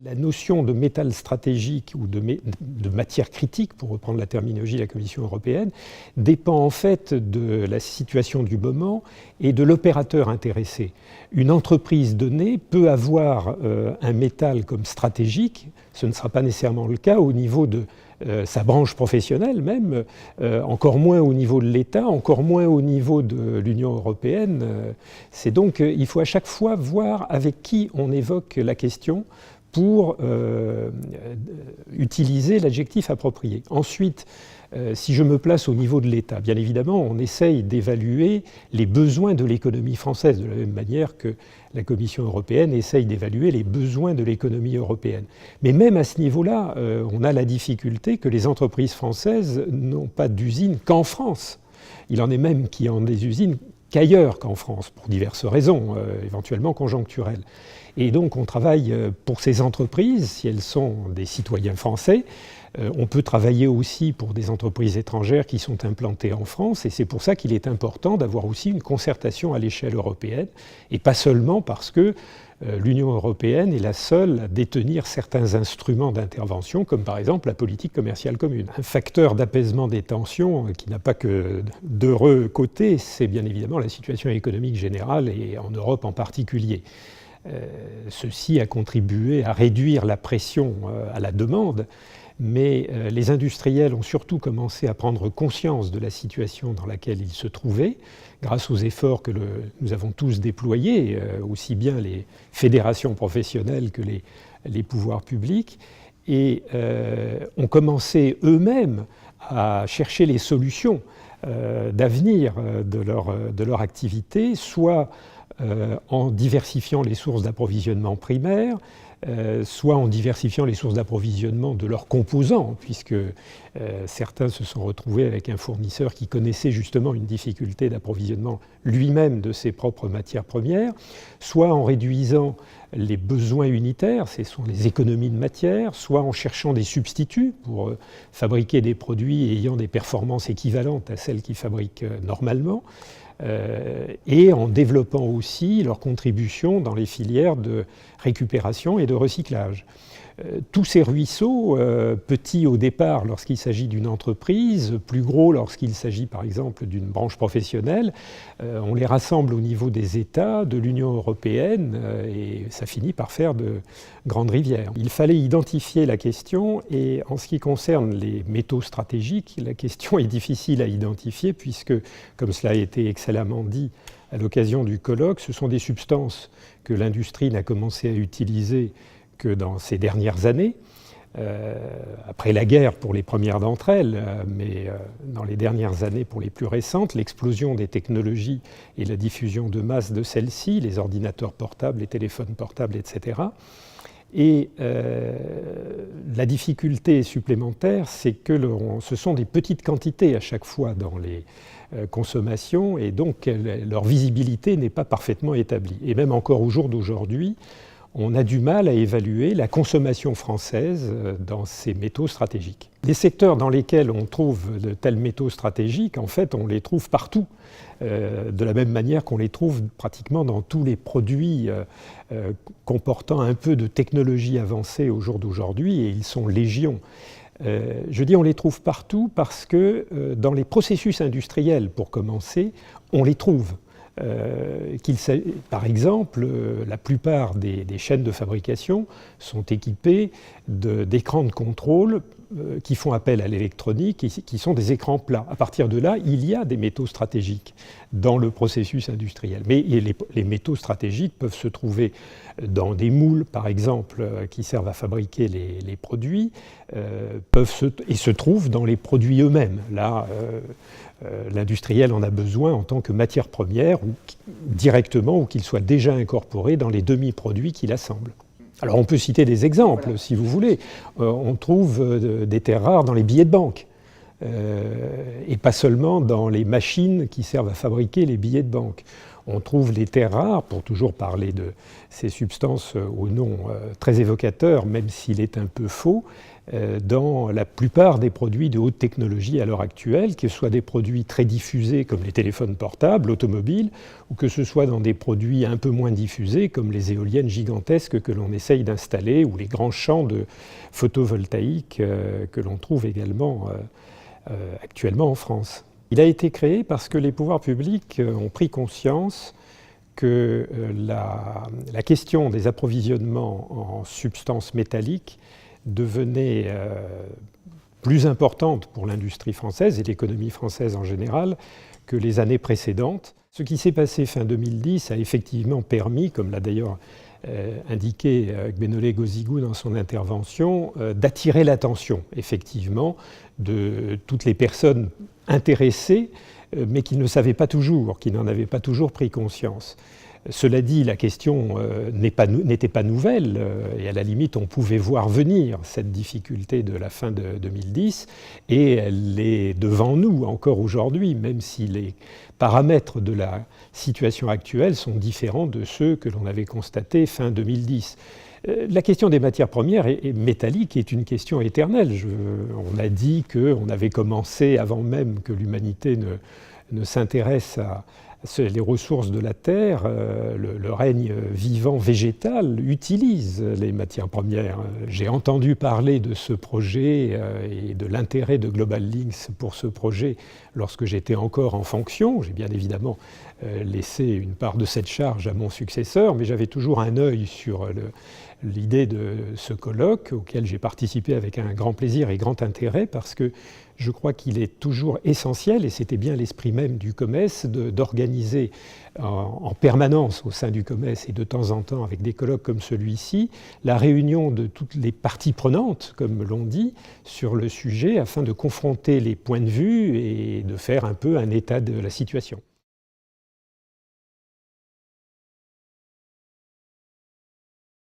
La notion de métal stratégique ou de matière critique, pour reprendre la terminologie de la Commission européenne, dépend en fait de la situation du moment et de l'opérateur intéressé. Une entreprise donnée peut avoir un métal comme stratégique, ce ne sera pas nécessairement le cas au niveau de sa branche professionnelle même, encore moins au niveau de l'État, encore moins au niveau de l'Union européenne. C'est donc, il faut à chaque fois voir avec qui on évoque la question pour utiliser l'adjectif approprié. Ensuite, si je me place au niveau de l'État, bien évidemment, on essaye d'évaluer les besoins de l'économie française, de la même manière que la Commission européenne essaye d'évaluer les besoins de l'économie européenne. Mais même à ce niveau-là, on a la difficulté que les entreprises françaises n'ont pas d'usines qu'en France. Il en est même qui ont des usines qu'ailleurs qu'en France, pour diverses raisons, éventuellement conjoncturelles. Et donc on travaille pour ces entreprises, si elles sont des citoyens français. On peut travailler aussi pour des entreprises étrangères qui sont implantées en France, et c'est pour ça qu'il est important d'avoir aussi une concertation à l'échelle européenne, et pas seulement parce que l'Union européenne est la seule à détenir certains instruments d'intervention, comme par exemple la politique commerciale commune. Un facteur d'apaisement des tensions qui n'a pas que d'heureux côtés, c'est bien évidemment la situation économique générale, et en Europe en particulier. Ceci a contribué à réduire la pression à la demande, mais les industriels ont surtout commencé à prendre conscience de la situation dans laquelle ils se trouvaient, grâce aux efforts que nous avons tous déployés, aussi bien les fédérations professionnelles que les pouvoirs publics, et ont commencé eux-mêmes à chercher les solutions d'avenir de leur activité, soit en diversifiant les sources d'approvisionnement primaires, soit en diversifiant les sources d'approvisionnement de leurs composants, puisque certains se sont retrouvés avec un fournisseur qui connaissait justement une difficulté d'approvisionnement lui-même de ses propres matières premières, soit en réduisant les besoins unitaires, ce sont les économies de matière, soit en cherchant des substituts pour fabriquer des produits ayant des performances équivalentes à celles qu'ils fabriquent normalement, et en développant aussi leur contribution dans les filières de récupération et de recyclage. Tous ces ruisseaux, petits au départ lorsqu'il s'agit d'une entreprise, plus gros lorsqu'il s'agit par exemple d'une branche professionnelle, on les rassemble au niveau des États, de l'Union européenne, et ça finit par faire de grandes rivières. Il fallait identifier la question, et en ce qui concerne les métaux stratégiques, la question est difficile à identifier puisque, comme cela a été excellemment dit à l'occasion du colloque, ce sont des substances que l'industrie n'a commencé à utiliser que dans ces dernières années, après la guerre pour les premières d'entre elles, mais dans les dernières années pour les plus récentes, l'explosion des technologies et la diffusion de masse de celles-ci, les ordinateurs portables, les téléphones portables, etc. Et la difficulté supplémentaire, c'est que ce sont des petites quantités à chaque fois dans les consommations, et donc leur visibilité n'est pas parfaitement établie. Et même encore au jour d'aujourd'hui, on a du mal à évaluer la consommation française dans ces métaux stratégiques. Les secteurs dans lesquels on trouve de tels métaux stratégiques, en fait, on les trouve partout, de la même manière qu'on les trouve pratiquement dans tous les produits comportant un peu de technologie avancée au jour d'aujourd'hui, et ils sont légion. Je dis on les trouve partout parce que dans les processus industriels, pour commencer, on les trouve. Par exemple, la plupart des chaînes de fabrication sont équipées d'écrans de contrôle qui font appel à l'électronique et qui sont des écrans plats. À partir de là, il y a des métaux stratégiques dans le processus industriel. Mais les métaux stratégiques peuvent se trouver dans des moules, par exemple, qui servent à fabriquer les produits, et se trouvent dans les produits eux-mêmes. Là, l'industriel en a besoin en tant que matière première, ou directement, ou qu'il soit déjà incorporé dans les demi-produits qu'il assemble. Alors on peut citer des exemples, si vous voulez. On trouve des terres rares dans les billets de banque, et pas seulement dans les machines qui servent à fabriquer les billets de banque. On trouve les terres rares, pour toujours parler de ces substances au nom très évocateur, même s'il est un peu faux, dans la plupart des produits de haute technologie à l'heure actuelle, que ce soit des produits très diffusés comme les téléphones portables, automobiles, ou que ce soit dans des produits un peu moins diffusés comme les éoliennes gigantesques que l'on essaye d'installer, ou les grands champs de photovoltaïque que l'on trouve également actuellement en France. Il a été créé parce que les pouvoirs publics ont pris conscience que la question des approvisionnements en substances métalliques devenait plus importante pour l'industrie française et l'économie française en général que les années précédentes. Ce qui s'est passé fin 2010 a effectivement permis, comme l'a d'ailleurs indiqué Gbénolé Gozigou dans son intervention, d'attirer l'attention effectivement de toutes les personnes intéressées, mais qui ne le savaient pas toujours, qui n'en avaient pas toujours pris conscience. Cela dit, la question n'était pas nouvelle, et à la limite, on pouvait voir venir cette difficulté de la fin de 2010, et elle est devant nous encore aujourd'hui, même si les paramètres de la situation actuelle sont différents de ceux que l'on avait constatés fin 2010. La question des matières premières et métalliques est une question éternelle. On a dit qu'on avait commencé, avant même que l'humanité ne s'intéresse à les ressources de la Terre, le règne vivant végétal utilise les matières premières. J'ai entendu parler de ce projet et de l'intérêt de Global Links pour ce projet lorsque j'étais encore en fonction. J'ai bien évidemment laissé une part de cette charge à mon successeur, mais j'avais toujours un œil sur l'idée de ce colloque auquel j'ai participé avec un grand plaisir et grand intérêt parce que je crois qu'il est toujours essentiel, et c'était bien l'esprit même du COMES, d'organiser en permanence au sein du COMES et de temps en temps avec des colloques comme celui-ci, la réunion de toutes les parties prenantes, comme l'on dit, sur le sujet afin de confronter les points de vue et de faire un peu un état de la situation.